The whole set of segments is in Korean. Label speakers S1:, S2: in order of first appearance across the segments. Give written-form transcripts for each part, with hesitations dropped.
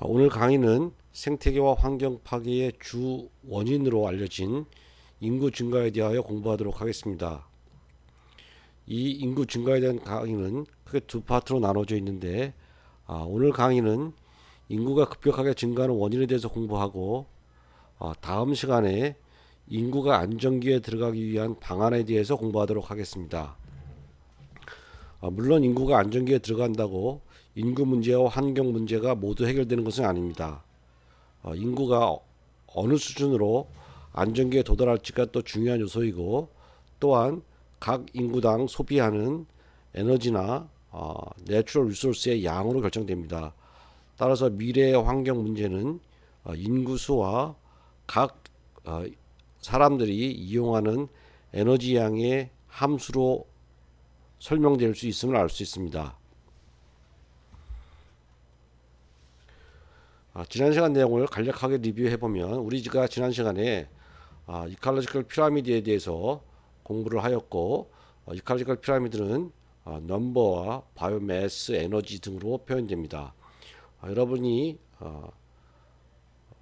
S1: 오늘 강의는 생태계와 환경 파괴의 주 원인으로 알려진 인구 증가에 대하여 공부하도록 하겠습니다. 이 인구 증가에 대한 강의는 크게 두 파트로 나눠져 있는데, 오늘 강의는 인구가 급격하게 증가하는 원인에 대해서 공부하고, 다음 시간에 인구가 안정기에 들어가기 위한 방안에 대해서 공부하도록 하겠습니다. 물론 인구가 안정기에 들어간다고 인구 문제와 환경 문제가 모두 해결되는 것은 아닙니다. 인구가 어느 수준으로 안정기에 도달할지가 또 중요한 요소이고, 또한 각 인구당 소비하는 에너지나 내추럴 리소스의 양으로 결정됩니다. 따라서 미래의 환경 문제는 인구수와 각 사람들이 이용하는 에너지 양의 함수로 설명될 수 있음을 알 수 있습니다. 지난 시간 내용을 간략하게 리뷰해보면, 우리가 지난 시간에 이칼로지컬 피라미드에 대해서 공부를 하였고, 이칼로지컬 피라미드는 넘버와 바이오매스, 에너지 등으로 표현됩니다. 여러분이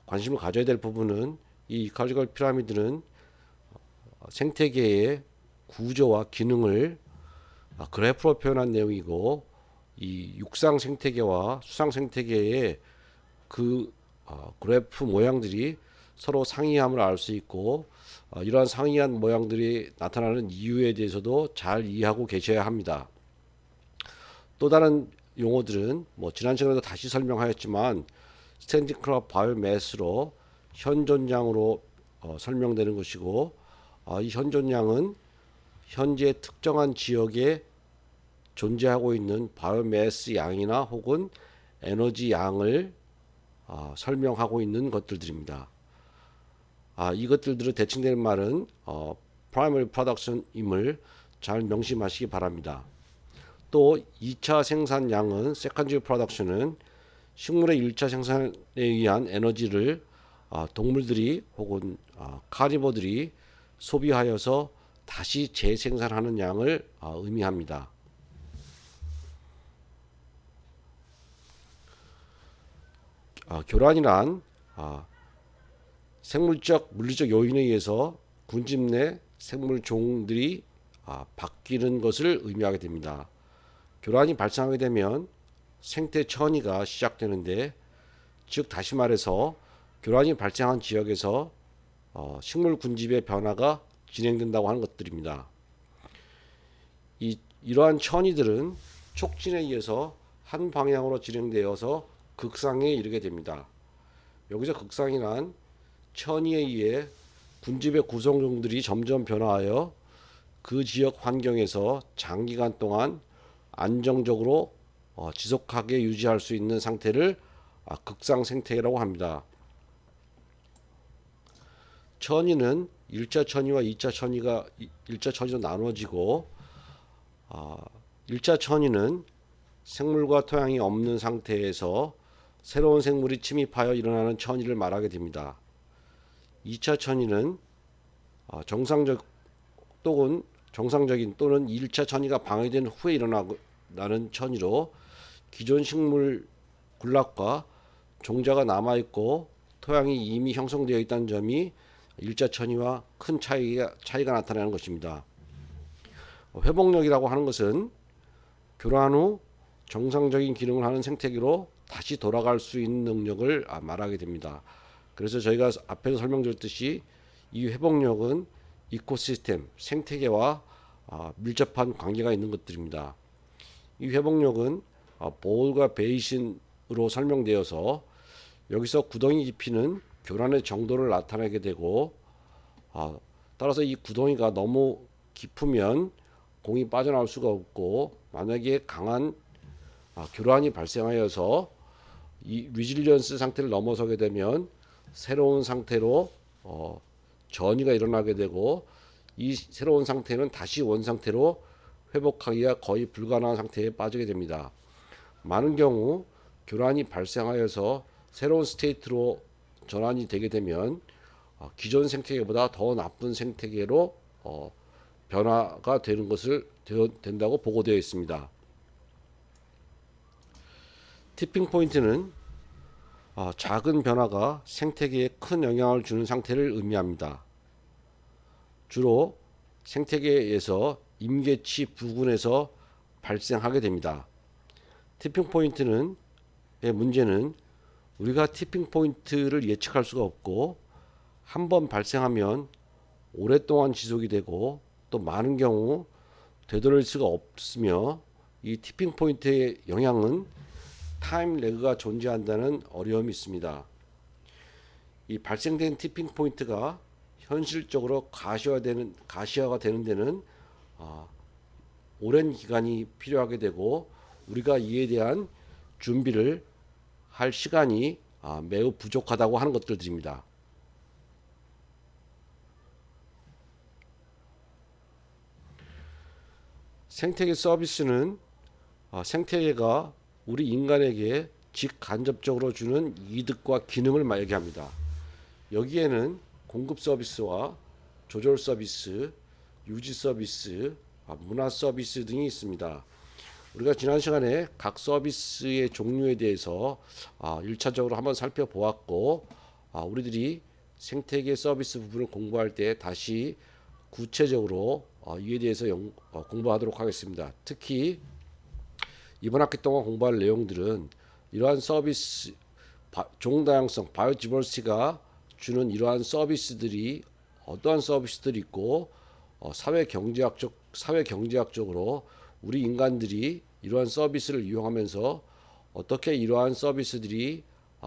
S1: 관심을 가져야 될 부분은 이 이칼로지컬 피라미드는 생태계의 구조와 기능을 그래프로 표현한 내용이고, 이 육상 생태계와 수상 생태계의 그 그래프 모양들이 서로 상이함을 알 수 있고, 이러한 상이한 모양들이 나타나는 이유에 대해서도 잘 이해하고 계셔야 합니다. 또 다른 용어들은 지난 시간에도 다시 설명하였지만, 스탠딩 클럽 바이오매스로 현존량으로 설명되는 것이고, 이 현존량은 현재 특정한 지역에 존재하고 있는 바이오매스 양이나 혹은 에너지 양을 설명하고 있는 것들입니다. 이것들로 대칭되는 말은 primary production임을 잘 명심하시기 바랍니다. 또 2차 생산량은 secondary production은 식물의 1차 생산에 의한 에너지를 동물들이 혹은 카니버들이 소비하여서 다시 재생산하는 양을 의미합니다. 교란이란 생물적 물리적 요인에 의해서 군집 내 생물 종들이 바뀌는 것을 의미하게 됩니다. 교란이 발생하게 되면 생태 천이가 시작되는데, 즉 다시 말해서 교란이 발생한 지역에서 식물 군집의 변화가 진행된다고 하는 것들입니다. 이러한 천이들은 촉진에 의해서 한 방향으로 진행되어서 극상에 이르게 됩니다. 여기서 극상이란 천이에 의해 군집의 구성종들이 점점 변화하여 그 지역 환경에서 장기간 동안 안정적으로 지속하게 유지할 수 있는 상태를 극상 생태계라고 합니다. 천이는 1차 천이와 2차 천이가 1차 천이로 나눠지고, 1차 천이는 생물과 토양이 없는 상태에서 새로운 생물이 침입하여 일어나는 천이를 말하게 됩니다. 2차 천이는 정상적인 또는 1차 천이가 방해된 후에 일어나는 천이로, 기존 식물 군락과 종자가 남아있고 토양이 이미 형성되어 있다는 점이 1차 천이와 큰 차이가 나타나는 것입니다. 회복력이라고 하는 것은 교란 후 정상적인 기능을 하는 생태계로 다시 돌아갈 수 있는 능력을 말하게 됩니다. 그래서 저희가 앞에서 설명드렸듯이 이 회복력은 이코시스템, 생태계와 밀접한 관계가 있는 것들입니다. 이 회복력은 볼과 베이신으로 설명되어서, 여기서 구덩이 깊이는 교란의 정도를 나타내게 되고, 따라서 이 구덩이가 너무 깊으면 공이 빠져나올 수가 없고, 만약에 강한 교란이 발생하여서 이 리질리언스 상태를 넘어서게 되면 새로운 상태로 전이가 일어나게 되고, 이 새로운 상태는 다시 원상태로 회복하기가 거의 불가능한 상태에 빠지게 됩니다. 많은 경우 교란이 발생하여서 새로운 스테이트로 전환이 되게 되면 기존 생태계보다 더 나쁜 생태계로 변화가 되는 것을 된다고 보고되어 있습니다. 티핑 포인트는 작은 변화가 생태계에 큰 영향을 주는 상태를 의미합니다. 주로 생태계에서 임계치 부근에서 발생하게 됩니다. 티핑 포인트는 의 문제는 우리가 티핑 포인트를 예측할 수가 없고 한번 발생하면 오랫동안 지속이 되고 또 많은 경우 되돌릴 수가 없으며 이 티핑 포인트의 영향은 타임 레그가 존재한다는 어려움이 있습니다. 이 발생된 티핑 포인트가 현실적으로 가시화가 되는 데는 오랜 기간이 필요하게 되고 우리가 이에 대한 준비를 할 시간이 매우 부족하다고 하는 것들입니다. 생태계 서비스는 생태계가 우리 인간에게 직간접적으로 주는 이득과 기능을 말하게합니다. 여기에는 공급 서비스와 조절 서비스, 유지 서비스, 문화 서비스 등이 있습니다. 우리가 지난 시간에 각 서비스의 종류에 대해서 1차적으로 한번 살펴보았고 우리들이 생태계 서비스 부분을 공부할 때 다시 구체적으로 이에 대해서 공부하도록 하겠습니다. 특히 이번 학기 동안 공부할 내용들은 이러한 서비스 종다양성 바이오디버시티가 주는 이러한 서비스들이 어떠한 서비스들이 있고 사회 경제학적으로 우리 인간들이 이러한 서비스를 이용하면서 어떻게 이러한 서비스들이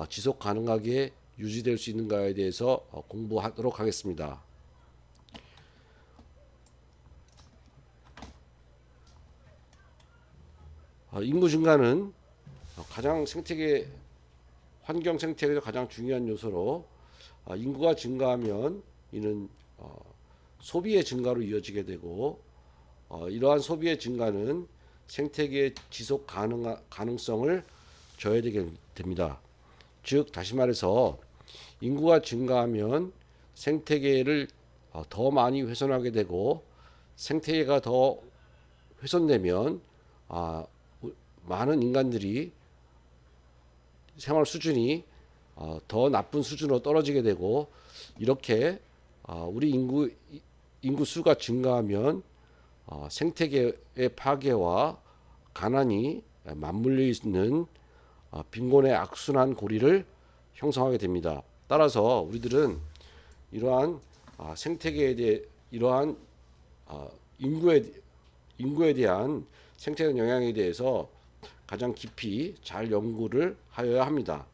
S1: 지속 가능하게 유지될 수 있는가에 대해서 공부하도록 하겠습니다. 인구 증가는 가장 환경 생태계에서 가장 중요한 요소로 인구가 증가하면 이는 소비의 증가로 이어지게 되고 이러한 소비의 증가는 생태계의 지속 가능성을 저해되게 됩니다. 즉 다시 말해서 인구가 증가하면 생태계를 더 많이 훼손하게 되고 생태계가 더 훼손되면 많은 인간들이 생활 수준이 더 나쁜 수준으로 떨어지게 되고 이렇게 우리 인구 수가 증가하면 생태계의 파괴와 가난이 맞물려 있는 빈곤의 악순환 고리를 형성하게 됩니다. 따라서 우리들은 이러한 생태계에 대해 이러한 인구에 대한 생태계 영향에 대해서 가장 깊이 잘 연구를 하여야 합니다.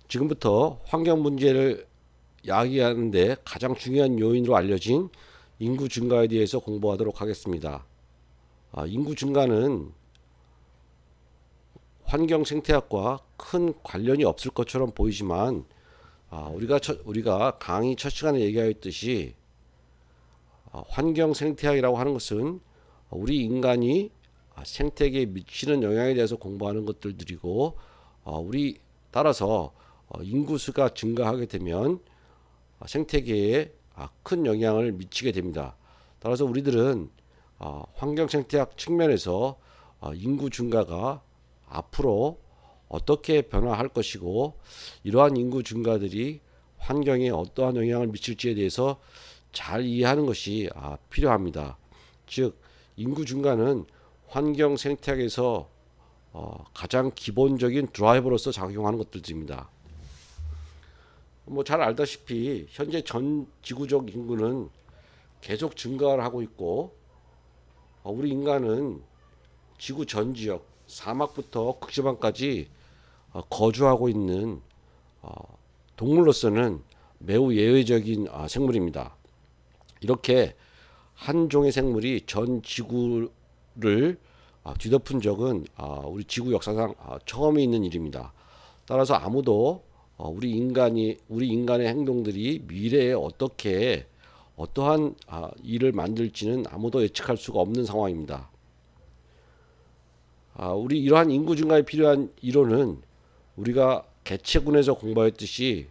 S1: 지금부터 환경 문제를 야기하는데 가장 중요한 요인으로 알려진 인구 증가에 대해서 공부하도록 하겠습니다. 인구 증가는 환경 생태학과 큰 관련이 없을 것처럼 보이지만 우리가 강의 첫 시간에 얘기하였듯이 환경 생태학이라고 하는 것은 우리 인간이 생태계에 미치는 영향에 대해서 공부하는 것들이고 우리 따라서 인구수가 증가하게 되면 생태계에 큰 영향을 미치게 됩니다. 따라서 우리들은 환경 생태학 측면에서 인구 증가가 앞으로 어떻게 변화할 것이고 이러한 인구 증가들이 환경에 어떠한 영향을 미칠지에 대해서 잘 이해하는 것이 필요합니다. 즉 인구 증가는 환경 생태학에서 가장 기본적인 드라이버로서 작용하는 것들입니다. 잘 알다시피 현재 전 지구적 인구는 계속 증가를 하고 있고 우리 인간은 지구 전 지역 사막부터 극지방까지 거주하고 있는 동물로서는 매우 예외적인 생물입니다. 이렇게 한 종의 생물이 전 지구를 뒤덮은 적은 우리 지구 역사상 처음에 있는 일입니다. 따라서 아무도 우리 인간의 행동들이 미래에 어떠한 일을 만들지는 아무도 예측할 수가 없는 상황입니다. 우리 이러한 인구 증가에 필요한 이론은 우리가 개체군에서 공부했듯이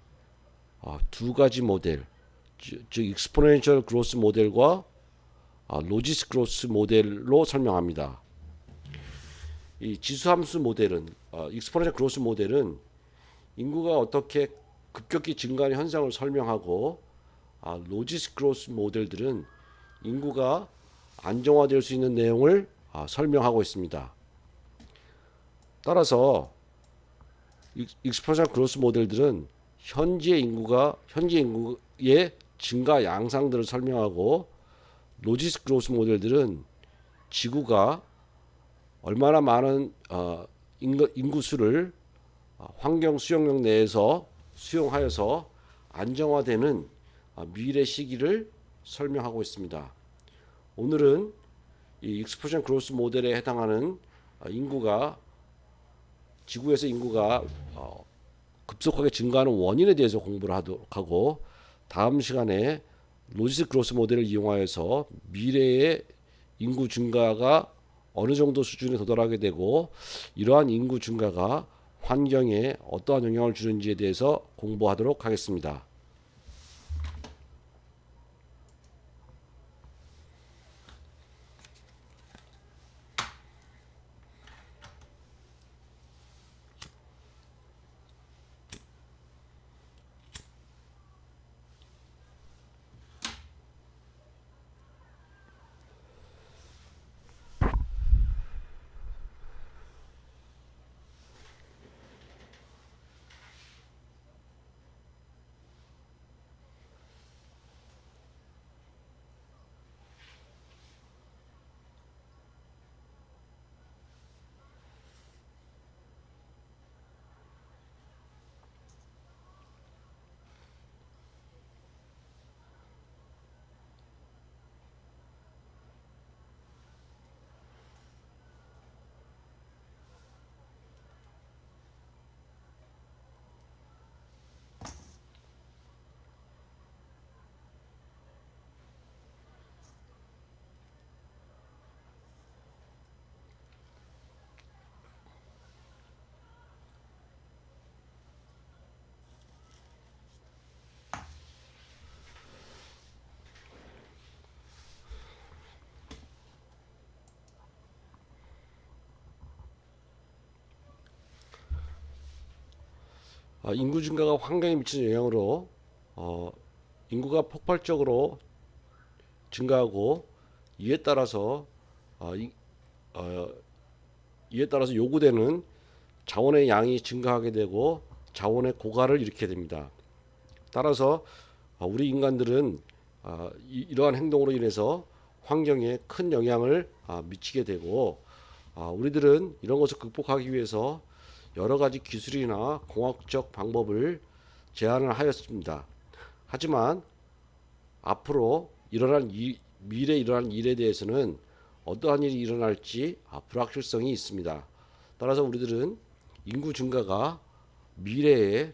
S1: 두 가지 모델, 즉 익스포넨셜 그로스 모델과 로지스 그로스 모델로 설명합니다. 이 지수함수 모델은 익스포넨셜 그로스 모델은 인구가 어떻게 급격히 증가하는 현상을 설명하고 로지스 그로스 모델들은 인구가 안정화될 수 있는 내용을 설명하고 있습니다. 따라서 익스포넨셜 그로스 모델들은 현재 인구의 증가 양상들을 설명하고 로지스 그로스 모델들은 지구가 얼마나 많은 인구 수를 환경 수용력 내에서 수용하여서 안정화되는 미래 시기를 설명하고 있습니다. 오늘은 이 익스포넨셜 그로스 모델에 해당하는 지구에서 인구가 급속하게 증가하는 원인에 대해서 공부를 하도록 하고, 다음 시간에 로지스 그로스 모델을 이용하여서 미래의 인구 증가가 어느 정도 수준에 도달하게 되고 이러한 인구 증가가 환경에 어떠한 영향을 주는지에 대해서 공부하도록 하겠습니다. 인구 증가가 환경에 미치는 영향으로 인구가 폭발적으로 증가하고 이에 따라서 어, 이, 어, 이에 따라서 요구되는 자원의 양이 증가하게 되고 자원의 고갈을 일으키게 됩니다. 따라서 우리 인간들은 이러한 행동으로 인해서 환경에 큰 영향을 미치게 되고, 우리들은 이런 것을 극복하기 위해서 여러 가지 기술이나 공학적 방법을 제안을 하였습니다. 하지만 앞으로 미래에 일어날 일에 대해서는 어떠한 일이 일어날지 불확실성이 있습니다. 따라서 우리들은 인구 증가가 미래의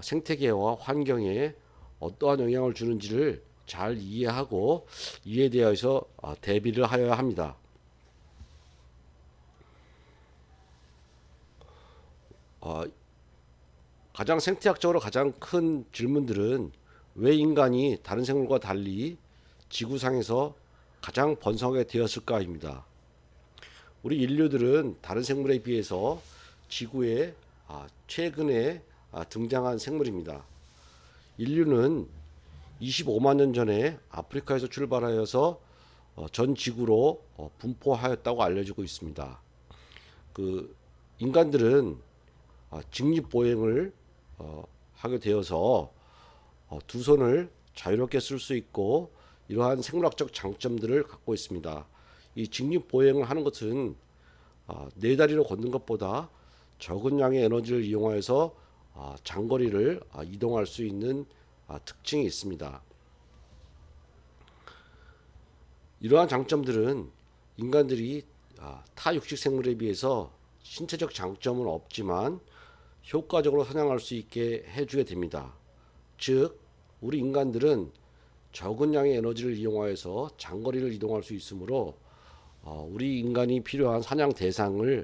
S1: 생태계와 환경에 어떠한 영향을 주는지를 잘 이해하고 이에 대해서 대비를 하여야 합니다. 가장 생태학적으로 가장 큰 질문들은 왜 인간이 다른 생물과 달리 지구상에서 가장 번성하게 되었을까입니다. 우리 인류들은 다른 생물에 비해서 지구에 최근에 등장한 생물입니다. 인류는 25만 년 전에 아프리카에서 출발하여서 전 지구로 분포하였다고 알려지고 있습니다. 그 인간들은 직립보행을 하게 되어서 두 손을 자유롭게 쓸 수 있고 이러한 생물학적 장점들을 갖고 있습니다. 이 직립보행을 하는 것은 네 다리로 걷는 것보다 적은 양의 에너지를 이용하여서 장거리를 이동할 수 있는 특징이 있습니다. 이러한 장점들은 인간들이 타 육식 생물에 비해서 신체적 장점은 없지만 효과적으로 사냥할 수 있게 해주게 됩니다. 즉, 우리 인간들은 적은 양의 에너지를 이용하여서 장거리를 이동할 수 있으므로 우리 인간이 필요한 사냥 대상이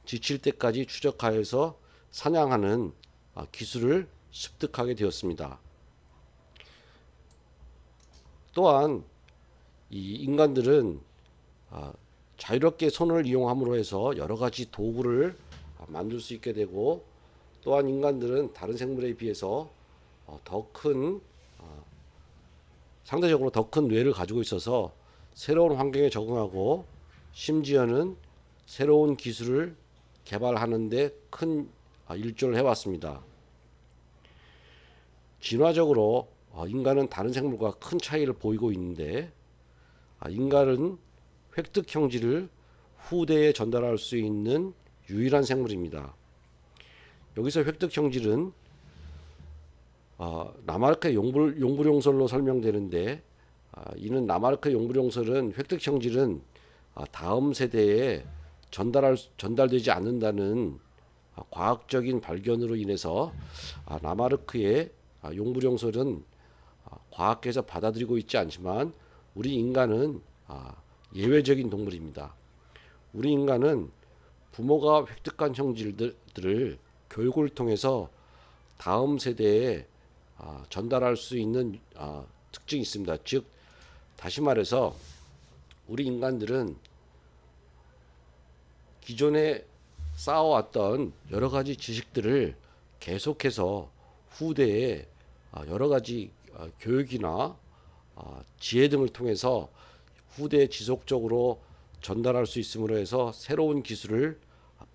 S1: 지칠 때까지 추적하여서 사냥하는 기술을 습득하게 되었습니다. 또한 이 인간들은 자유롭게 손을 이용함으로 해서 여러 가지 도구를 만들 수 있게 되고, 또한 인간들은 다른 생물에 비해서 상대적으로 더 큰 뇌를 가지고 있어서 새로운 환경에 적응하고, 심지어는 새로운 기술을 개발하는 데 큰 일조를 해왔습니다. 진화적으로 인간은 다른 생물과 큰 차이를 보이고 있는데, 인간은 획득 형질을 후대에 전달할 수 있는 유일한 생물입니다. 여기서 획득 형질은 라마르크의 용불용설로 설명되는데, 이는 라마르크의 용불용설은 획득 형질은 다음 세대에 전달되지 않는다는 과학적인 발견으로 인해서 라마르크의 용불용설은 과학계에서 받아들이고 있지 않지만, 우리 인간은 예외적인 동물입니다. 우리 인간은 부모가 획득한 형질들을 교육을 통해서 다음 세대에 전달할 수 있는 특징이 있습니다. 즉, 다시 말해서 우리 인간들은 기존에 쌓아왔던 여러 가지 지식들을 계속해서 후대에 여러 가지 교육이나 지혜 등을 통해서 후대에 지속적으로 전달할 수 있음으로 해서 새로운 기술을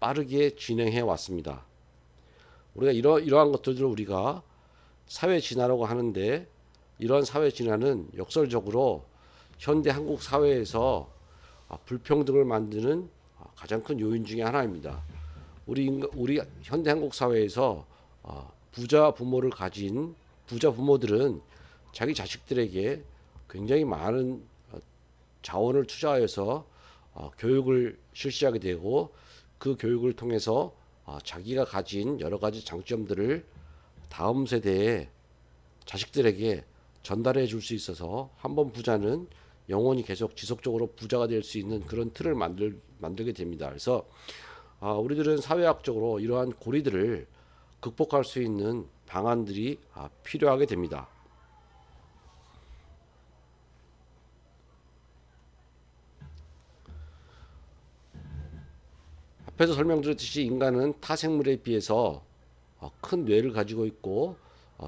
S1: 빠르게 진행해 왔습니다. 우리가 이러한 것들을 우리가 사회 진화라고 하는데, 이런 사회 진화는 역설적으로 현대 한국 사회에서 불평등을 만드는 가장 큰 요인 중에 하나입니다. 우리 현대 한국 사회에서 부자 부모를 가진 부자 부모들은 자기 자식들에게 굉장히 많은 자원을 투자하여서 교육을 실시하게 되고, 그 교육을 통해서 자기가 가진 여러 가지 장점들을 다음 세대의 자식들에게 전달해 줄 수 있어서, 한번 부자는 영원히 계속 지속적으로 부자가 될 수 있는 그런 틀을 만들게 됩니다. 그래서 우리들은 사회학적으로 이러한 고리들을 극복할 수 있는 방안들이 필요하게 됩니다. 앞에서 설명드렸듯이 인간은 타 생물에 비해서 큰 뇌를 가지고 있고,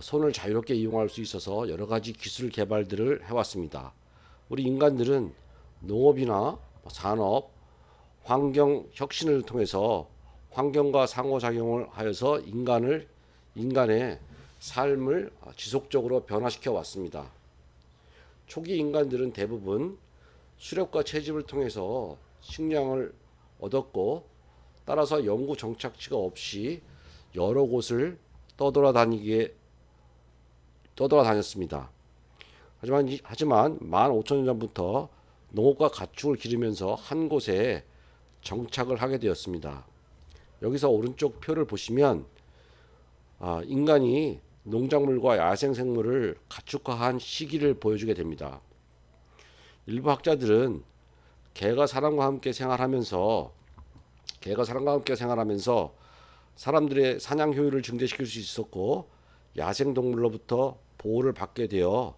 S1: 손을 자유롭게 이용할 수 있어서 여러 가지 기술 개발들을 해왔습니다. 우리 인간들은 농업이나 산업, 환경 혁신을 통해서 환경과 상호작용을 하여서 인간의 삶을 지속적으로 변화시켜 왔습니다. 초기 인간들은 대부분 수렵과 채집을 통해서 식량을 얻었고, 따라서 영구 정착지가 없이 여러 곳을 떠돌아다녔습니다. 하지만 15,000년 전부터 농업과 가축을 기르면서 한 곳에 정착을 하게 되었습니다. 여기서 오른쪽 표를 보시면 인간이 농작물과 야생생물을 가축화한 시기를 보여주게 됩니다. 일부 학자들은 개가 사람과 함께 생활하면서 사람들의 사냥 효율을 증대시킬 수 있었고, 야생동물로부터 보호를 받게 되어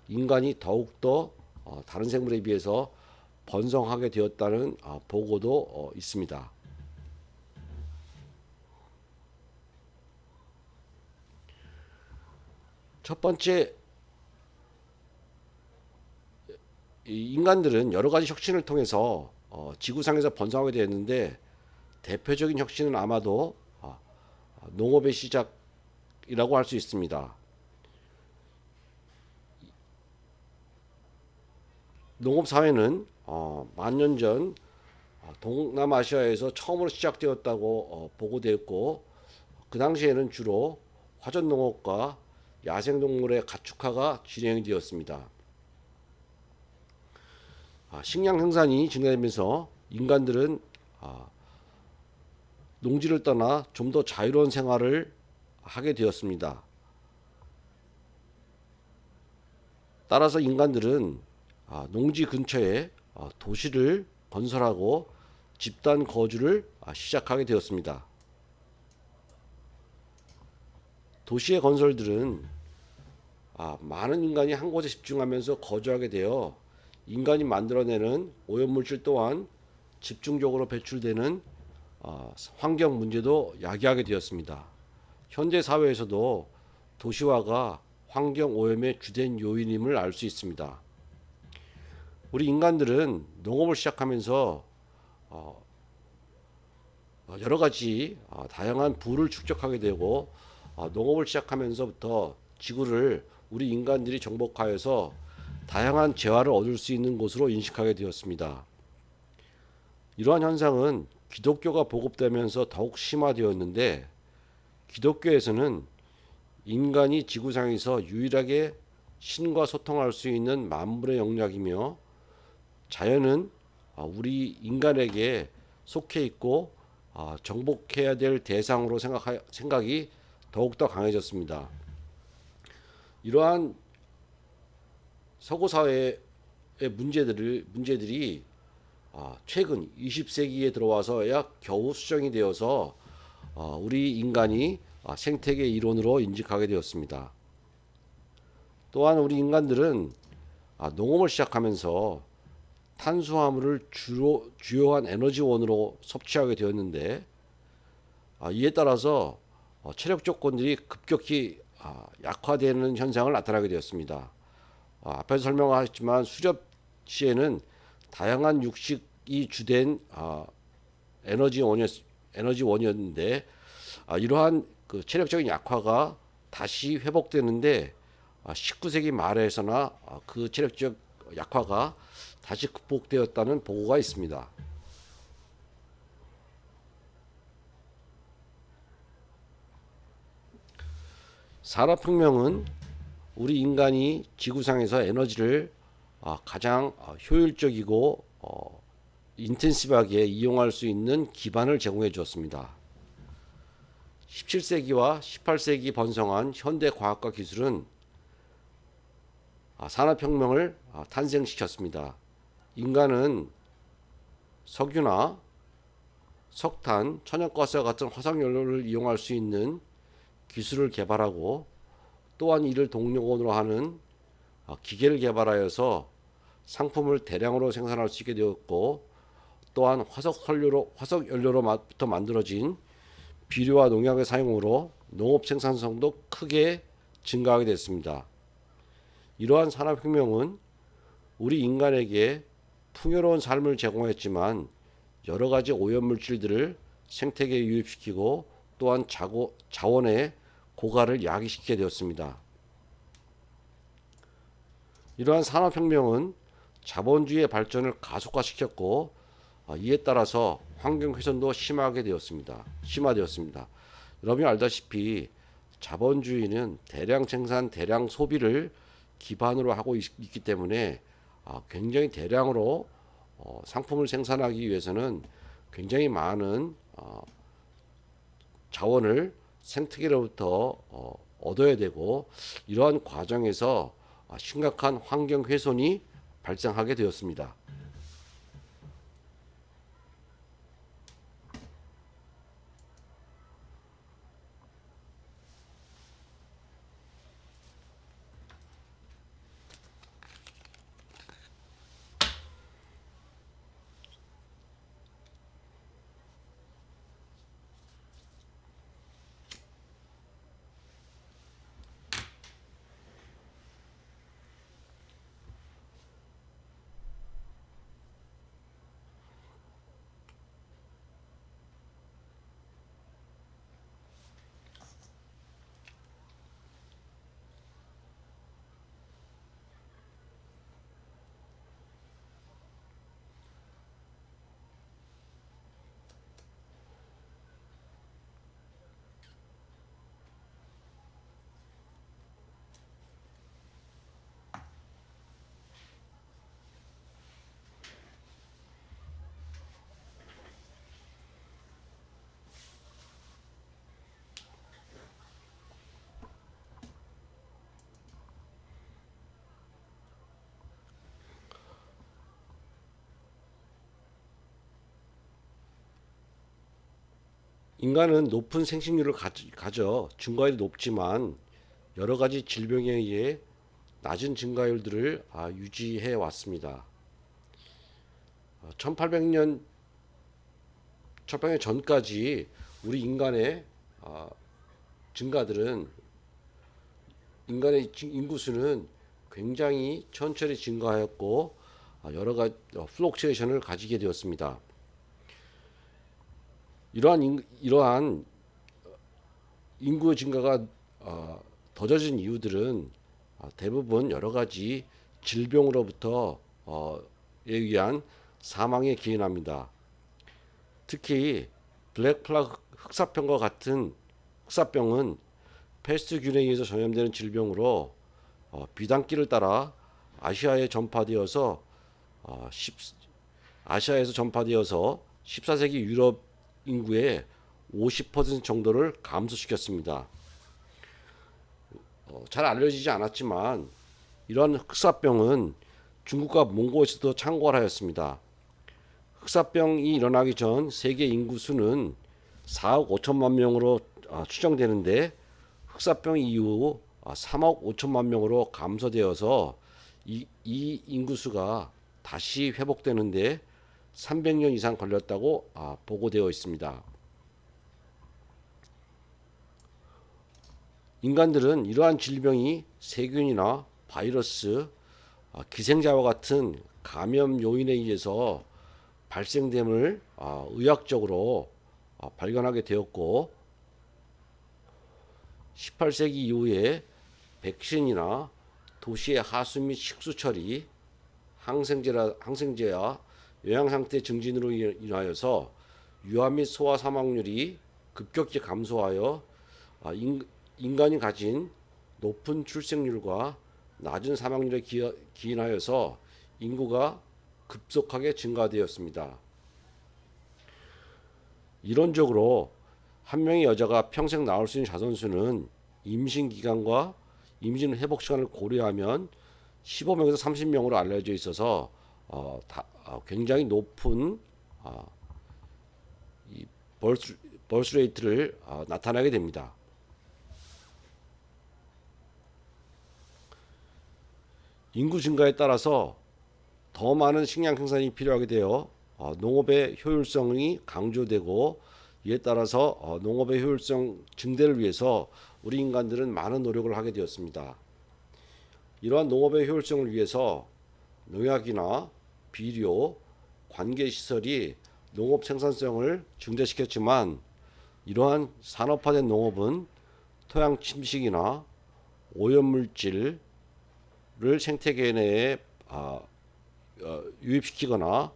S1: 인간이 더욱더 다른 생물에 비해서 번성하게 되었다는 보고도 있습니다. 첫 번째, 인간들은 여러 가지 혁신을 통해서 지구상에서 번성하게 되었는데, 대표적인 혁신은 아마도 농업의 시작이라고 할 수 있습니다. 농업 사회는 만년 전 동남아시아에서 처음으로 시작되었다고 보고되었고, 그 당시에는 주로 화전 농업과 야생동물의 가축화가 진행이 되었습니다. 식량 생산이 증가되면서 인간들은 농지를 떠나 좀 더 자유로운 생활을 하게 되었습니다. 따라서 인간들은 농지 근처에 도시를 건설하고 집단 거주를 시작하게 되었습니다. 도시의 건설들은 많은 인간이 한 곳에 집중하면서 거주하게 되어 인간이 만들어내는 오염물질 또한 집중적으로 배출되는 환경 문제도 야기하게 되었습니다. 현대 사회에서도 도시화가 환경 오염의 주된 요인임을 알 수 있습니다. 우리 인간들은 농업을 시작하면서 여러 가지 다양한 부를 축적하게 되고 농업을 시작하면서부터 지구를 우리 인간들이 정복하여서 다양한 재화를 얻을 수 있는 곳으로 인식하게 되었습니다. 이러한 현상은 기독교가 보급되면서 더욱 심화되었는데 기독교에서는 인간이 지구상에서 유일하게 신과 소통할 수 있는 만물의 영역이며 자연은 우리 인간에게 속해 있고 정복해야 될 대상으로 생각이 더욱더 강해졌습니다. 이러한 서구 사회의 문제들이 최근 20세기에 들어와서야 겨우 수정이 되어서 우리 인간이 생태계 이론으로 인식하게 되었습니다. 또한 우리 인간들은 농업을 시작하면서 탄수화물을 주요한 에너지원으로 섭취하게 되었는데 이에 따라서 체력 조건들이 급격히 약화되는 현상을 나타나게 되었습니다. 앞에서 설명하셨지만 수렵 시에는 다양한 육식이 주된 에너지원이었는데 이러한 그 체력적인 약화가 다시 회복되는데 19세기 말에서나 그 체력적 약화가 다시 극복되었다는 보고가 있습니다. 산업혁명은 우리 인간이 지구상에서 에너지를 가장 효율적이고 인텐시브하게 이용할 수 있는 기반을 제공해 주었습니다. 17세기와 18세기 번성한 현대 과학과 기술은 산업혁명을 탄생시켰습니다. 인간은 석유나 석탄, 천연가스와 같은 화석연료를 이용할 수 있는 기술을 개발하고 또한 이를 동력원으로 하는 기계를 개발하여서 상품을 대량으로 생산할 수 있게 되었고 또한 화석연료로부터 만들어진 비료와 농약의 사용으로 농업 생산성도 크게 증가하게 됐습니다. 이러한 산업혁명은 우리 인간에게 풍요로운 삶을 제공했지만 여러 가지 오염물질들을 생태계에 유입시키고 또한 자원의 고갈을 야기시키게 되었습니다. 이러한 산업혁명은 자본주의의 발전을 가속화시켰고 이에 따라서 환경훼손도 심화되었습니다. 여러분이 알다시피 자본주의는 대량 생산, 대량 소비를 기반으로 하고 있기 때문에 굉장히 대량으로 상품을 생산하기 위해서는 굉장히 많은 자원을 생태계로부터 얻어야 되고 이러한 과정에서 심각한 환경 훼손이 발생하게 되었습니다. 인간은 높은 생식률을 가져 증가율이 높지만 여러 가지 질병에 의해 낮은 증가율들을 유지해 왔습니다. 1800년 전까지 우리 인간의 증가들은 인간의 인구수는 굉장히 천천히 증가하였고 여러 가지 플럭추에이션을 가지게 되었습니다. 이러한 인구 증가가 더뎌진 이유들은 대부분 여러 가지 질병으로부터 에 의한 사망에 기인합니다. 특히 블랙 플라그 흑사병과 같은 흑사병은 패스트균에 의해서 전염되는 질병으로 비단길을 따라 아시아에 전파되어서 아시아에서 전파되어서 14세기 유럽 인구의 50% 정도를 감소시켰습니다. 잘 알려지지 않았지만 이러한 흑사병은 중국과 몽골에서도 창궐하였습니다. 흑사병이 일어나기 전 세계 인구 수는 4억 5천만 명으로 추정되는데 흑사병 이후 3억 5천만 명으로 감소되어서 이 인구수가 다시 회복되는데 300년 이상 걸렸다고 보고되어 있습니다. 인간들은 이러한 질병이 세균이나 바이러스, 기생자와 같은 감염 요인에 의해서 발생됨을 의학적으로 발견하게 되었고 18세기 이후에 백신이나 도시의 하수 및 식수 처리, 항생제와 영양 상태 증진으로 인하여서 유아 및 소아 사망률이 급격히 감소하여 인간이 가진 높은 출생률과 낮은 사망률에 기인하여서 인구가 급속하게 증가되었습니다. 이론적으로 한 명의 여자가 평생 낳을 수 있는 자손수는 임신 기간과 임신 회복 시간을 고려하면 15명에서 30명으로 알려져 있어서 굉장히 높은 이 벌스 레이트를 나타나게 됩니다. 인구 증가에 따라서 더 많은 식량 생산이 필요하게 되어 농업의 효율성이 강조되고 이에 따라서 농업의 효율성 증대를 위해서 우리 인간들은 많은 노력을 하게 되었습니다. 이러한 농업의 효율성을 위해서 농약이나 비료, 관계시설이 농업 생산성을 증대시켰지만 이러한 산업화된 농업은 토양 침식이나 오염물질을 생태계 내에 유입시키거나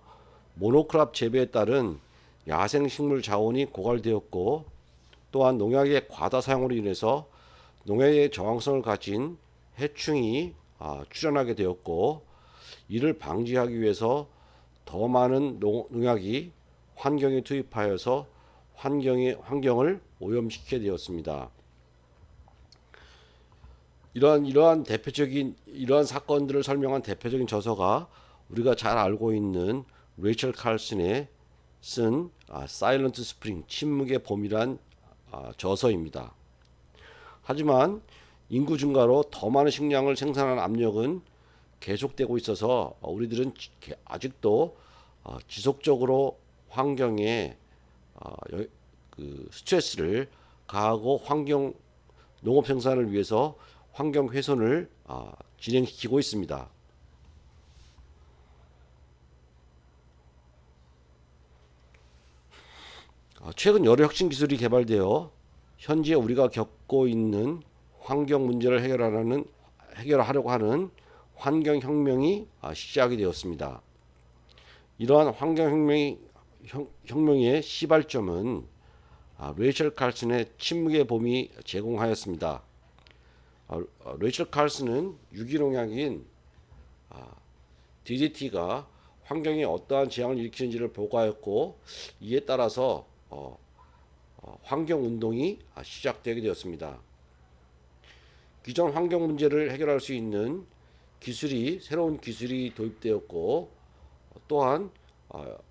S1: 모노크랍 재배에 따른 야생식물 자원이 고갈되었고 또한 농약의 과다 사용으로 인해서 농약의 저항성을 가진 해충이 출현하게 되었고 이를 방지하기 위해서 더 많은 농약이 환경에 투입하여서 환경을 오염시키게 되었습니다. 이러한 사건들을 설명한 대표적인 저서가 우리가 잘 알고 있는 레이첼 칼슨의 쓴 사일런트 스프링 침묵의 봄이란 저서입니다. 하지만 인구 증가로 더 많은 식량을 생산하는 압력은 계속되고 있어서 우리들은 아직도 지속적으로 환경에 스트레스를 가하고 농업 생산을 위해서 환경 훼손을 진행시키고 있습니다. 최근 여러 혁신 기술이 개발되어 현재 우리가 겪고 있는 환경 문제를 해결하려고 하는 환경혁명이 시작이 되었습니다. 이러한 환경혁명의 시발점은 레이첼 칼슨의 침묵의 봄이 제공하였습니다. 레이첼 칼슨은 유기농약인 DDT가 환경에 어떠한 재앙을 일으키는지를 보고하였고 이에 따라서 환경운동이 시작되게 되었습니다. 기존 환경 문제를 해결할 수 있는 새로운 기술이 도입되었고 또한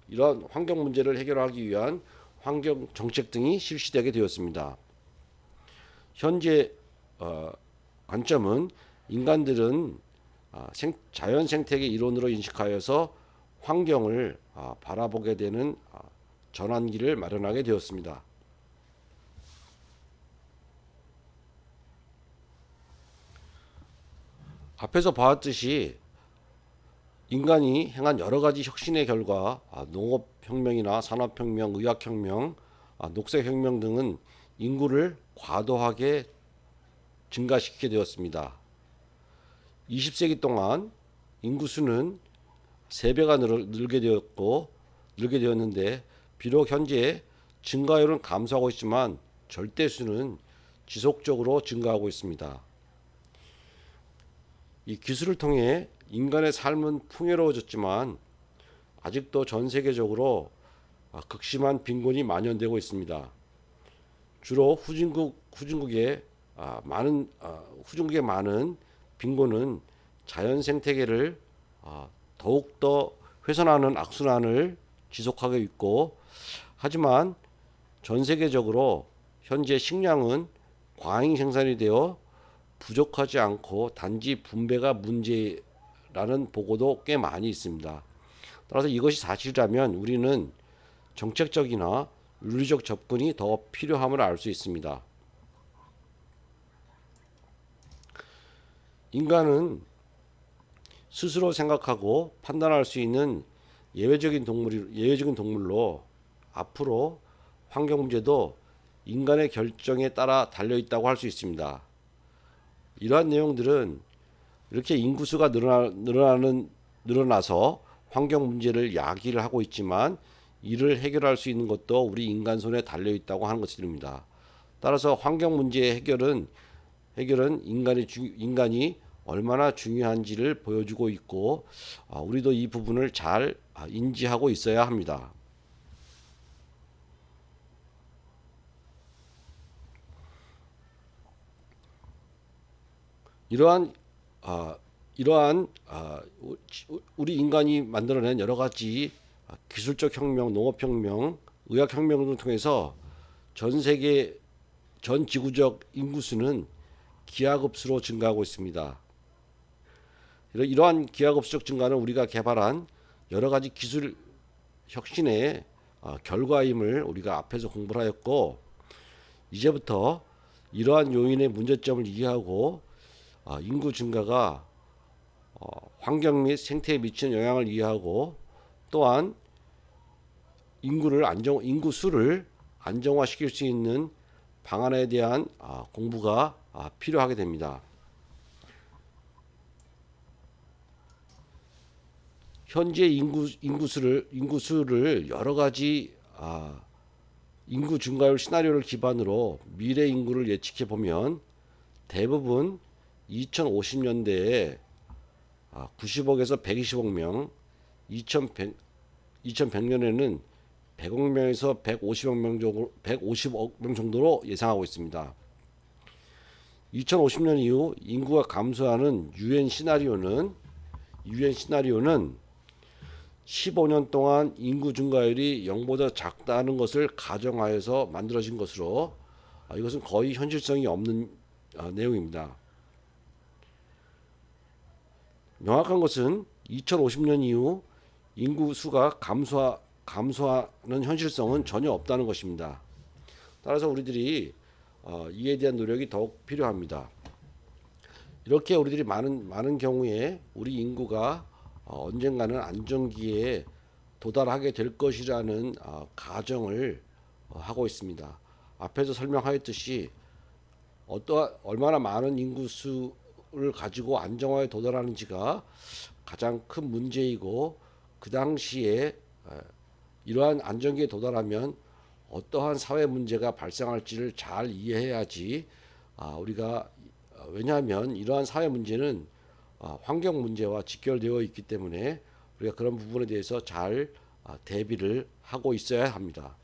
S1: 이러한 환경 문제를 해결하기 위한 환경 정책 등이 실시되게 되었습니다. 현재 관점은 인간들은 자연 생태계 이론으로 인식하여서 환경을 바라보게 되는 전환기를 마련하게 되었습니다. 앞에서 보았듯이 인간이 행한 여러 가지 혁신의 결과 농업혁명이나 산업혁명, 의학혁명, 녹색혁명 등은 인구를 과도하게 증가시키게 되었습니다. 20세기 동안 인구수는 3배가 늘게 되었는데 비록 현재 증가율은 감소하고 있지만 절대수는 지속적으로 증가하고 있습니다. 이 기술을 통해 인간의 삶은 풍요로워졌지만 아직도 전 세계적으로 극심한 빈곤이 만연되고 있습니다. 주로 후진국의 많은 빈곤은 자연 생태계를 더욱더 훼손하는 악순환을 지속하고 있고, 하지만 전 세계적으로 현재 식량은 과잉 생산이 되어 부족하지 않고 단지 분배가 문제라는 보고도 꽤 많이 있습니다. 따라서 이것이 사실이라면 우리는 정책적이나 윤리적 접근이 더 필요함을 알 수 있습니다. 인간은 스스로 생각하고 판단할 수 있는 예외적인 동물로 앞으로 환경 문제도 인간의 결정에 따라 달려 있다고 할 수 있습니다. 이러한 내용들은 이렇게 인구수가 늘어나서 환경 문제를 야기를 하고 있지만 이를 해결할 수 있는 것도 우리 인간 손에 달려 있다고 하는 것입니다. 따라서 환경 문제의 해결은 인간이 얼마나 중요한지를 보여주고 있고, 우리도 이 부분을 잘 인지하고 있어야 합니다. 이러한 우리 인간이 만들어낸 여러 가지 기술적 혁명, 농업혁명, 의학혁명 등을 통해서 전 세계 전 지구적 인구수는 기하급수로 증가하고 있습니다. 이러한 기하급수적 증가는 우리가 개발한 여러 가지 기술 혁신의 결과임을 우리가 앞에서 공부를 하였고, 이제부터 이러한 요인의 문제점을 이해하고 인구 증가가 환경 및 생태에 미치는 영향을 이해하고, 또한 인구 수를 안정화시킬 수 있는 방안에 대한 공부가 필요하게 됩니다. 현재 인구수를 여러 가지 인구 증가율 시나리오를 기반으로 미래 인구를 예측해 보면 대부분 2050년대에 90억에서 120억 명, 2100년에는 100억 명에서 150억 명 정도로 예상하고 있습니다. 2050년 이후 인구가 감소하는 유엔 시나리오는 15년 동안 인구 증가율이 0보다 작다는 것을 가정하여서 만들어진 것으로 이것은 거의 현실성이 없는 내용입니다. 명확한 것은 2050년 이후 인구수가 감소하는 현실성은 전혀 없다는 것입니다. 따라서 우리들이 이에 대한 노력이 더욱 필요합니다. 이렇게 우리들이 많은 경우에 우리 인구가 언젠가는 안정기에 도달하게 될 것이라는 가정을 하고 있습니다. 앞에서 설명하였듯이 얼마나 많은 인구수를 가지고 안정화에 도달하는지가 가장 큰 문제이고, 그 당시에 이러한 안정기에 도달하면 어떠한 사회 문제가 발생할지를 잘 이해해야지 우리가, 왜냐하면 이러한 사회 문제는 환경 문제와 직결되어 있기 때문에 우리가 그런 부분에 대해서 잘 대비를 하고 있어야 합니다.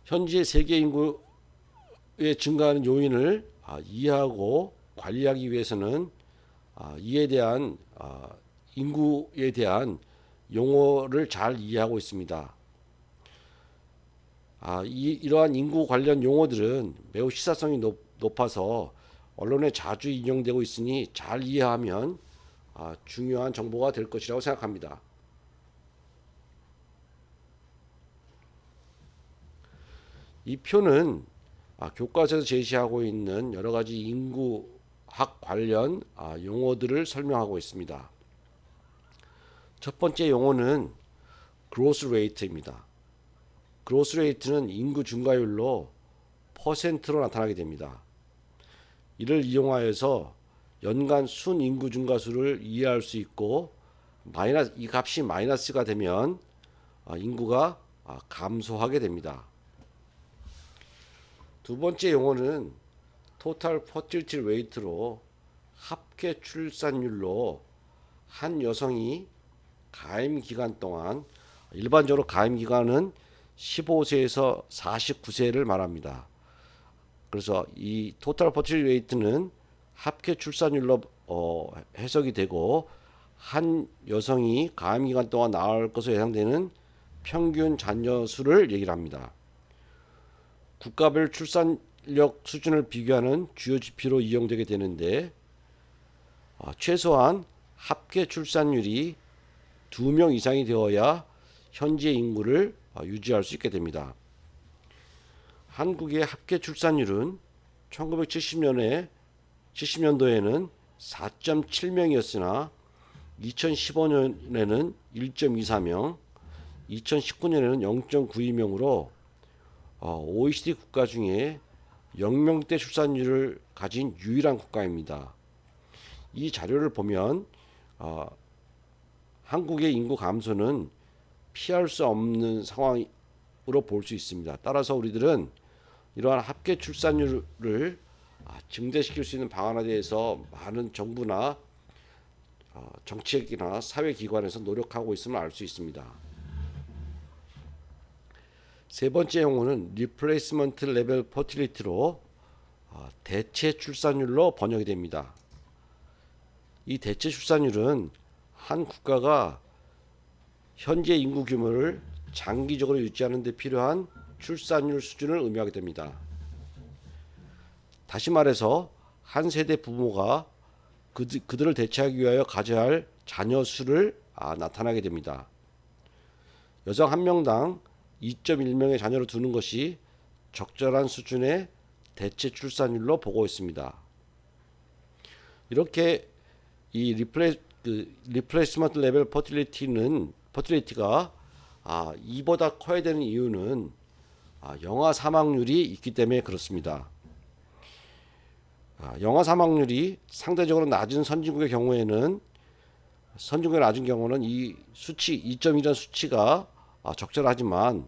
S1: 현재 세계 인구의 증가하는 요인을 이해하고 관리하기 위해서는 이에 대한 인구에 대한 용어를 잘 이해하고 있습니다. 이러한 인구 관련 용어들은 매우 시사성이 높아서 언론에 자주 인용되고 있으니 잘 이해하면 중요한 정보가 될 것이라고 생각합니다. 이 표는 교과서에서 제시하고 있는 여러 가지 인구학 관련 용어들을 설명하고 있습니다. 첫 번째 용어는 growth rate입니다. growth rate는 인구 증가율로 퍼센트로 나타나게 됩니다. 이를 이용하여서 연간 순인구 증가수를 이해할 수 있고 이 값이 마이너스가 되면 인구가 감소하게 됩니다. 두 번째 용어는 total fertility rate로 합계 출산율로 한 여성이 가임 기간 동안, 일반적으로 가임 기간은 15세에서 49세를 말합니다. 그래서 이 total fertility rate는 합계 출산율로 해석이 되고 한 여성이 가임 기간 동안 낳을 것으로 예상되는 평균 자녀 수를 얘기를 합니다. 국가별 출산력 수준을 비교하는 주요 지표로 이용되게 되는데 최소한 합계 출산율이 2명 이상이 되어야 현재 인구를 유지할 수 있게 됩니다. 한국의 합계 출산율은 1970년도에는 4.7명이었으나 2015년에는 1.24명, 2019년에는 0.92명으로 OECD 국가 중에 0명대 출산율을 가진 유일한 국가입니다. 이 자료를 보면 한국의 인구 감소는 피할 수 없는 상황으로 볼 수 있습니다. 따라서 우리들은 이러한 합계 출산율을 증대시킬 수 있는 방안에 대해서 많은 정부나 정책이나 사회기관에서 노력하고 있음을 알 수 있습니다. 세 번째 용어는 Replacement Level Fertility로 대체 출산율로 번역이 됩니다. 이 대체 출산율은 한 국가가 현재 인구 규모를 장기적으로 유지하는 데 필요한 출산율 수준을 의미하게 됩니다. 다시 말해서 한 세대 부모가 그들을 대체하기 위하여 가져야 할 자녀 수를 나타나게 됩니다. 여성 한 명당 2.1명의 자녀를 두는 것이 적절한 수준의 대체 출산율로 보고 있습니다. 이렇게 이 리플레이스먼트 레벨 퍼틸리티가 2보다 커야 되는 이유는 영아 사망률이 있기 때문에 그렇습니다. 영아 사망률이 상대적으로 낮은 선진국의 경우는 이 수치 2.1이라는 수치가 적절하지만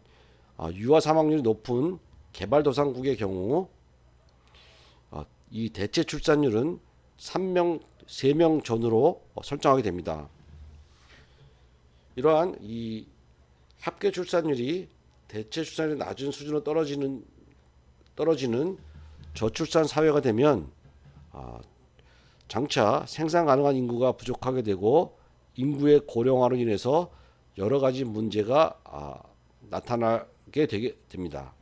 S1: 유아 사망률이 높은 개발도상국의 경우 이 대체 출산율은 3명 전후로 설정하게 됩니다. 이러한 이 합계 출산율이 대체 출산율이 낮은 수준으로 떨어지는 저출산 사회가 되면 장차 생산 가능한 인구가 부족하게 되고 인구의 고령화로 인해서 여러 가지 문제가 나타나게 되게 됩니다.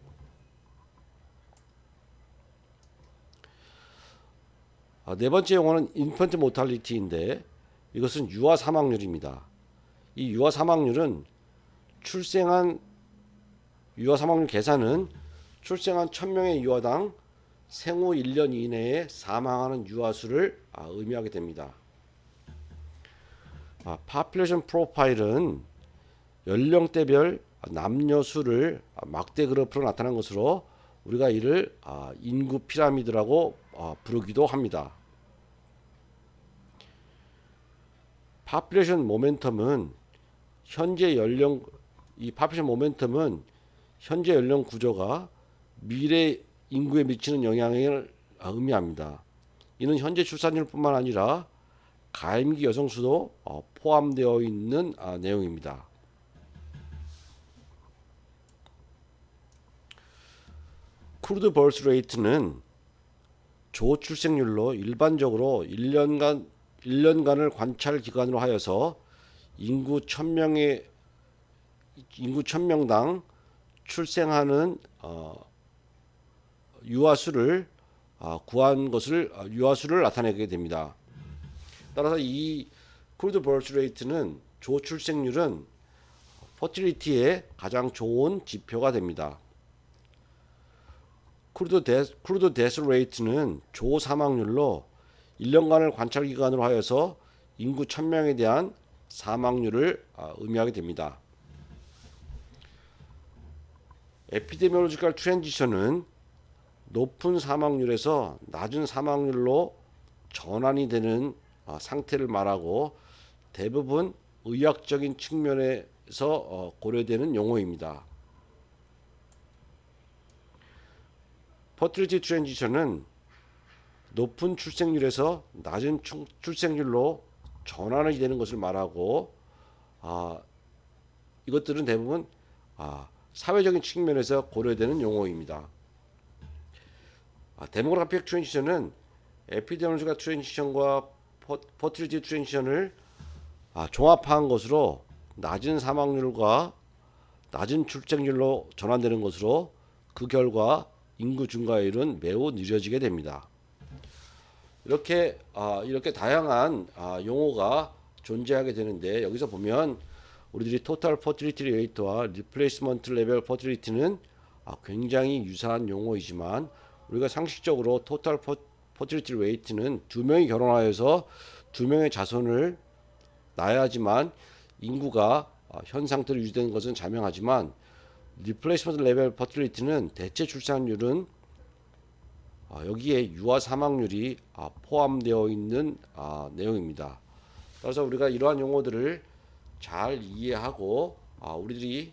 S1: 네 번째 용어는 인펀트 모탈리티인데 이것은 유아 사망률입니다. 이 유아 사망률은 유아 사망률 계산은 출생한 1000명의 유아당 생후 1년 이내에 사망하는 유아 수를 의미하게 됩니다. 파퓰레이션 프로파일은 연령대별 남녀 수를 막대 그래프로 나타난 것으로 우리가 이를 인구 피라미드라고 부르기도 합니다. 파퓰레이션 모멘텀은 현재 연령 구조가 미래 인구에 미치는 영향을 의미합니다. 이는 현재 출산율뿐만 아니라 가임기 여성 수도 포함되어 있는 내용입니다. 크루드 버스 레이트는 조출생률로 일반적으로 1년간을 관찰 기간으로 하여서 인구 1000명당 출생하는 유아수를 구한 것을 유아수를 나타내게 됩니다. 따라서 이 크루드 버스 레이트는 조출생률은 퍼틸리티의 가장 좋은 지표가 됩니다. 크루드 데스 레이트는 조 사망률로 1년간을 관찰 기간으로 하여서 인구 1000명에 대한 사망률을 의미하게 됩니다. 에피데미올로지컬 트랜지션은 높은 사망률에서 낮은 사망률로 전환이 되는 상태를 말하고 대부분 의학적인 측면에서 고려되는 용어입니다. 퍼틸리티 트랜지션은 높은 출생률에서 낮은 출생률로 전환이 되는 것을 말하고 이것들은 대부분 사회적인 측면에서 고려되는 용어입니다. 데모그래픽 트랜지션은 에피데미올로지컬 트랜지션과 퍼틸리티 트랜지션을 종합한 것으로 낮은 사망률과 낮은 출생률로 전환되는 것으로 그 결과 인구 증가율은 매우 느려지게 됩니다. 이렇게 다양한 용어가 존재하게 되는데 여기서 보면 우리들이 토탈 퍼틸리티 레이트와 리플레이스먼트 레벨 퍼틸리티는 굉장히 유사한 용어이지만 우리가 상식적으로 토탈 퍼틸리티 레이트는 2명이 결혼하여서 2명의 자손을 낳아야지만 인구가 현 상태로 유지되는 것은 자명하지만 리플레이스먼트 레벨 퍼틸리티는 대체 출산율은 여기에 유아 사망률이 포함되어 있는 내용입니다. 따라서 우리가 이러한 용어들을 잘 이해하고 우리들이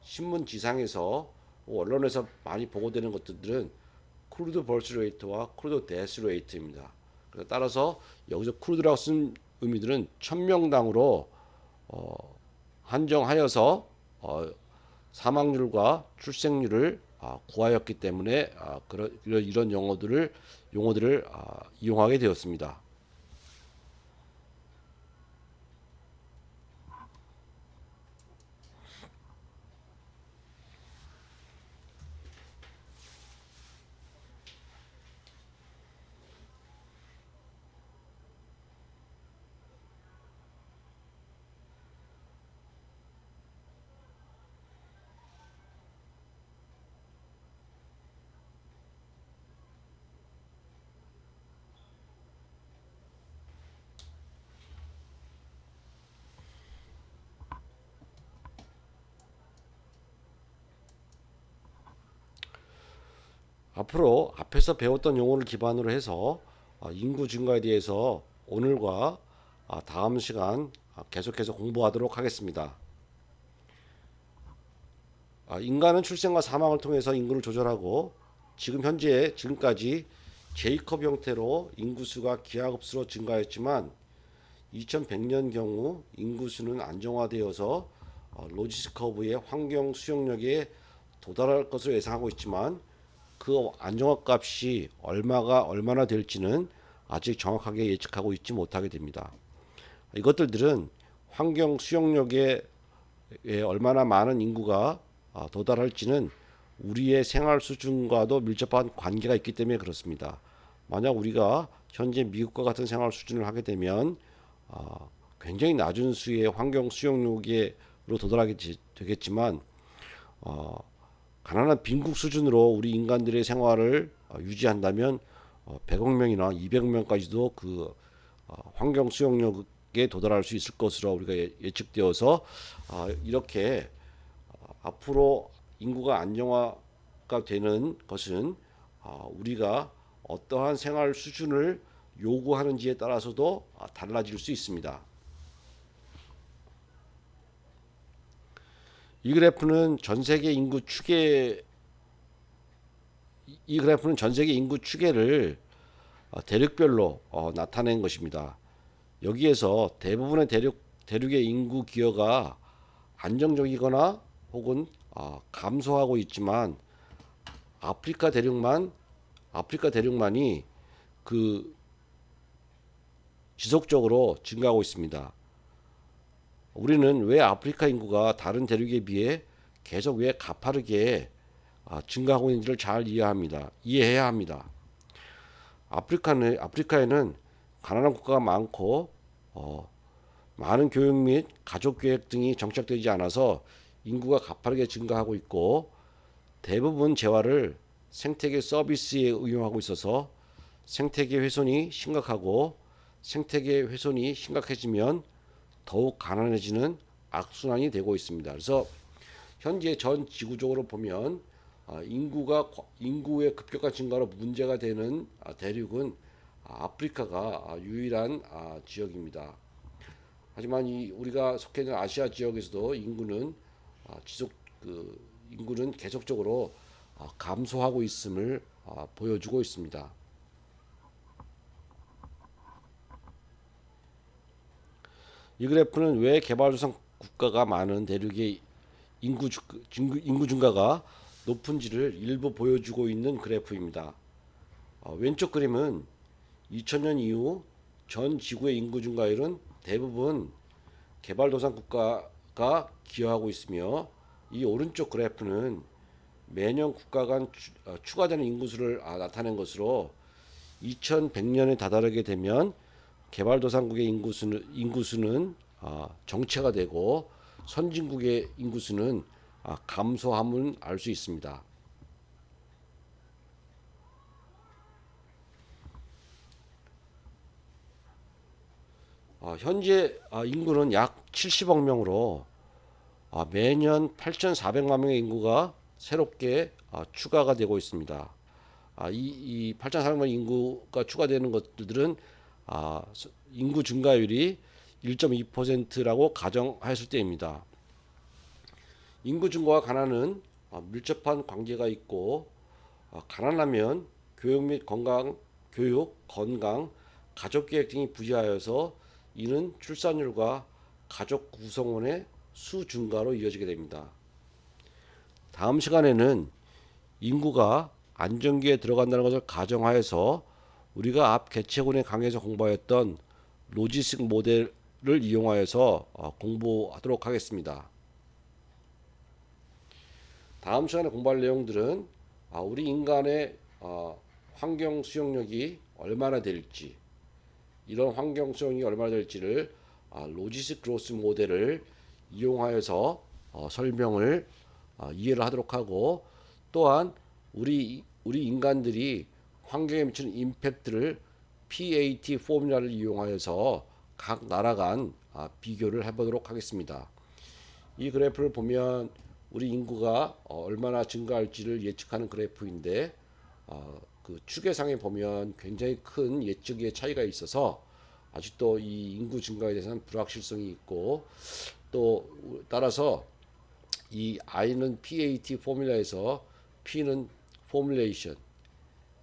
S1: 신문 지상에서 언론에서 많이 보고되는 것들은 크루드 버스 레이트와 크루드 데스 레이트입니다. 따라서 여기서 크루드라고 쓴 의미들은 1000명당으로 한정하여서 사망률과 출생률을 구하였기 때문에 이런 용어들을 이용하게 되었습니다. 앞으로 앞에서 배웠던 용어를 기반으로 해서 인구 증가에 대해서 오늘과 다음 시간 계속해서 공부하도록 하겠습니다. 인간은 출생과 사망을 통해서 인구를 조절하고 지금까지 제이컵 형태로 인구수가 기하급수로 증가했지만 2100년 경우 인구수는 안정화되어서 로지스 커브의 환경 수용력에 도달할 것으로 예상하고 있지만 그 안정화 값이 얼마나 될지는 아직 정확하게 예측하고 있지 못하게 됩니다. 이것들은 환경 수용력에 얼마나 많은 인구가 도달할지는 우리의 생활 수준과도 밀접한 관계가 있기 때문에 그렇습니다. 만약 우리가 현재 미국과 같은 생활 수준을 하게 되면 굉장히 낮은 수의 환경 수용력으로 도달하게 되겠지만 가난한 빈국 수준으로 우리 인간들의 생활을 유지한다면 100억 명이나 200명까지도 그 환경 수용력에 도달할 수 있을 것으로 우리가 예측되어서 이렇게 앞으로 인구가 안정화가 되는 것은 우리가 어떠한 생활 수준을 요구하는지에 따라서도 달라질 수 있습니다. 이 그래프는 전 세계 인구 추계를 대륙별로 나타낸 것입니다. 여기에서 대부분의 대륙의 인구 기여가 안정적이거나 혹은 감소하고 있지만 아프리카 대륙만이 그 지속적으로 증가하고 있습니다. 우리는 왜 아프리카 인구가 다른 대륙에 비해 계속 왜 가파르게 증가하고 있는지를 잘 이해해야 합니다. 아프리카에는 가난한 국가가 많고 많은 교육 및 가족 계획 등이 정착되지 않아서 인구가 가파르게 증가하고 있고 대부분 재화를 생태계 서비스에 응용하고 있어서 생태계 훼손이 심각하고 생태계 훼손이 심각해지면 더욱 가난해지는 악순환이 되고 있습니다. 그래서 현재 전 지구적으로 보면 인구의 급격한 증가로 문제가 되는 대륙은 아프리카가 유일한 지역입니다. 하지만 우리가 속해 있는 아시아 지역에서도 인구는 계속적으로 감소하고 있음을 보여주고 있습니다. 이 그래프는 왜 개발도상 국가가 많은 대륙의 인구 증가가 높은지를 일부 보여주고 있는 그래프입니다. 왼쪽 그림은 2000년 이후 전 지구의 인구 증가율은 대부분 개발도상 국가가 기여하고 있으며 이 오른쪽 그래프는 매년 국가 간 추가되는 인구수를 나타낸 것으로 2100년에 다다르게 되면 개발도상국의 인구수는 정체가 되고 선진국의 인구수는 감소함을 알 수 있습니다. 현재 인구는 약 70억 명으로 매년 8,400만 명의 인구가 새롭게 추가가 되고 있습니다. 이 8,400만 인구가 추가되는 것들은 인구 증가율이 1.2%라고 가정했을 때입니다. 인구 증가와 가난은 밀접한 관계가 있고 가난하면 교육, 건강, 가족 계획 등이 부재하여서 이는 출산율과 가족 구성원의 수 증가로 이어지게 됩니다. 다음 시간에는 인구가 안정기에 들어간다는 것을 가정하여서 우리가 앞 개체군의 강의에서 공부하였던 로지스틱 모델을 이용하여서 공부하도록 하겠습니다. 다음 시간에 공부할 내용들은 우리 인간의 환경 수용력이 얼마나 될지, 이런 환경 수용이 얼마나 될지를 로지스틱 그로스 모델을 이용하여서 설명을 이해를 하도록 하고, 또한 우리 인간들이 환경에 미치는 임팩트를 PAT 포뮬라를 이용하여서 각 나라 간 비교를 해보도록 하겠습니다. 이 그래프를 보면 우리 인구가 얼마나 증가할지를 예측하는 그래프인데 그 추계상에 보면 굉장히 큰 예측의 차이가 있어서 아직도 이 인구 증가에 대해서는 불확실성이 있고, 또 따라서 이 I는 PAT 포뮬라에서 P는 포뮬레이션,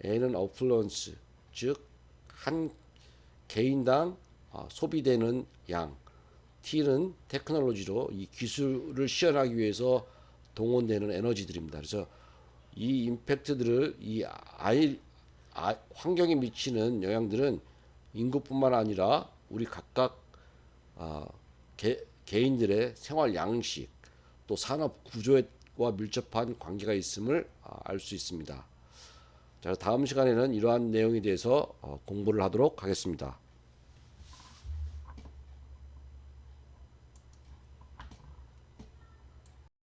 S1: A는 어플루언스, 즉 한 개인당 소비되는 양, T는 테크놀로지로 이 기술을 실현하기 위해서 동원되는 에너지들입니다. 그래서 이 임팩트들을 환경에 미치는 영향들은 인구뿐만 아니라 우리 각각 개인들의 생활 양식, 또 산업 구조와 밀접한 관계가 있음을 알 수 있습니다. 자, 다음 시간에는 이러한 내용에 대해서 공부를 하도록 하겠습니다.